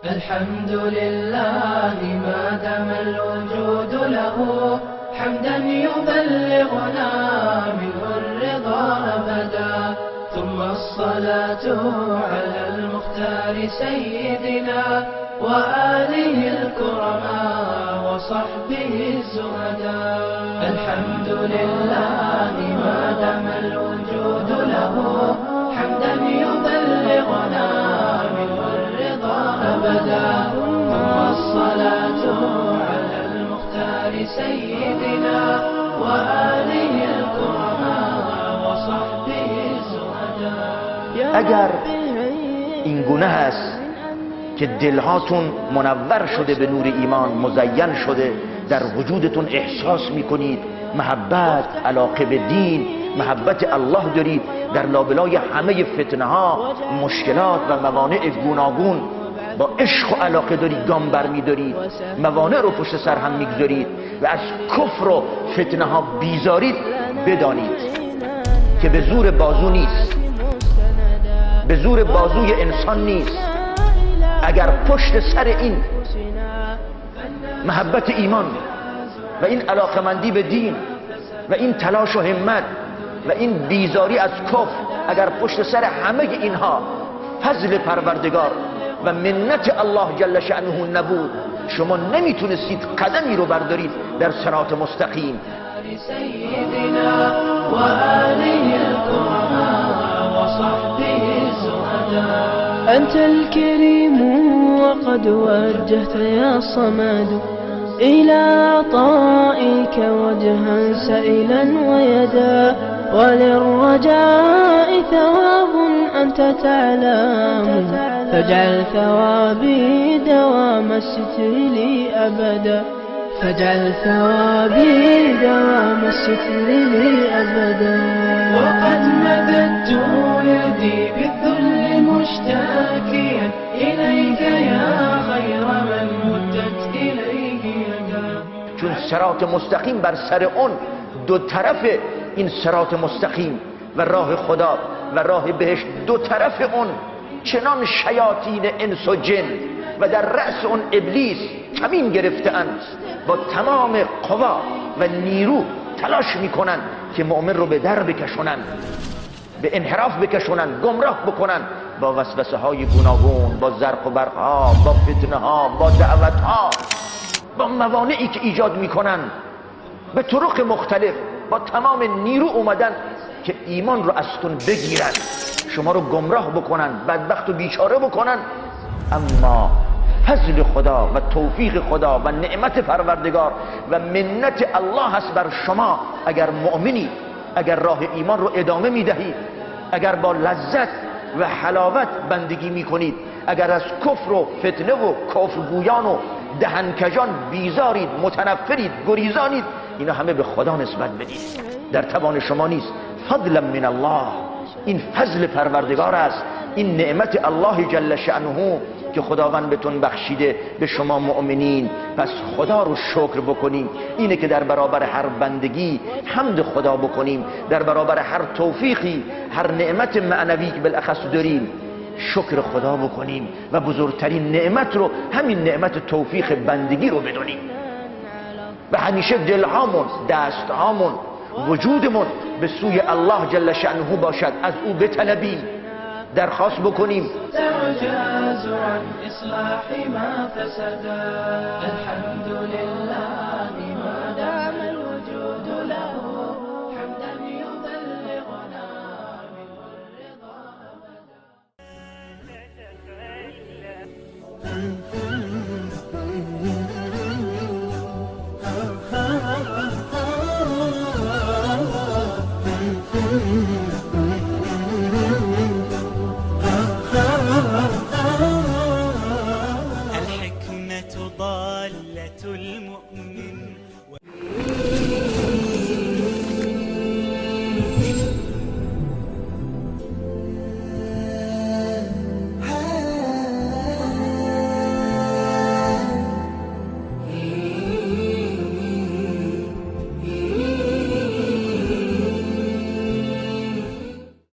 الحمد لله ما دام الوجود له حمدا يبلغنا منه الرضا أبدا، ثم الصلاة على المختار سيدنا وآله الكرماء وصحبه الزهداء. الحمد لله ما دام الوجود له حمدا يبلغنا منه الرضا أبدا، ثم الصلاة على المختار سيدنا وآله الكرماء وصحبه الزهداء. اگر این گونه هست که دلهاتون منور شده به نور ایمان، مزین شده، در وجودتون احساس میکنید محبت، علاقه به دین، محبت الله دارید، در لابلای همه فتنه ها، مشکلات و موانع گوناگون با عشق و علاقه دارید گام برمیدارید، موانع رو پشت سر هم میگذارید و از کفر و فتنه ها بیزارید، بدانید که به زور بازو نیست، به زور بازوی انسان نیست. اگر پشت سر این محبت ایمان و این علاقمندی به دین و این تلاش و همت و این بیزاری از کفر، اگر پشت سر همه اینها فضل پروردگار و منت الله جل شأنه نبود، شما نمیتونستید قدمی رو بردارید در صراط مستقیم. سيدنا وآله الكرماء وصحبه الزهداء. أنت الكريم وقد وجهت يا صمد إلى عطائك وجها سئلا ويدا، وللرجاء ثواب أنت تعلم، فاجعل ثوابي دوام الستر لي أبدا، فاجعل ثوابي دوام الستر لي أبدا. وقد مددت يدي بالذل مشتاكيا إليك يا خير من مدت إليه يدا. چون صراط مستقیم بر سر اون دو طرف این صراط مستقیم و راه خدا و راه بهشت، دو طرف اون چنان شیاطین انس و جن و در رأس اون ابلیس کمین گرفته‌اند، با تمام قوا و نیرو تلاش میکنن که مؤمن رو به در بکشونن، به انحراف بکشونن، گمراه بکنن، با وسوسه های گوناگون، با زرق و برق ها، با فتنه ها، با دعوت ها، با موانعی که ایجاد میکنن، به طرق مختلف با تمام نیرو اومدن که ایمان رو ازتون بگیرن، شما رو گمراه بکنن، بدبخت و بیچاره بکنن. اما فضل خدا و توفیق خدا و نعمت پروردگار و منت الله هست بر شما اگر مؤمنی، اگر راه ایمان رو ادامه میدهید، اگر با لذت و حلاوت بندگی میکنید، اگر از کفر و فتنه و کفرگویان و دهنکجان بیزارید، متنفرید، گریزانید، اینا همه به خدا نسبت بدید، در توان شما نیست. فضلا من الله، این فضل پروردگار است، این نعمت الله جل شأنه که خداوند بهتون بخشیده به شما مؤمنین. پس خدا رو شکر بکنیم، اینه که در برابر هر بندگی حمد خدا بکنیم، در برابر هر توفیقی، هر نعمت معنوی که بالاخص داریم شکر خدا بکنیم و بزرگترین نعمت رو همین نعمت توفیق بندگی رو بدونیم و همیشه دلهامون، دستهامون، وجودمون به سوی الله جل شأنه باشد، از او بطلبیم، درخواست بکنیم. تعجاز عن إصلاح ما فسدا. الحمد لله ما دام الوجود له حمدا يبلغنا منه الرضا أبدا.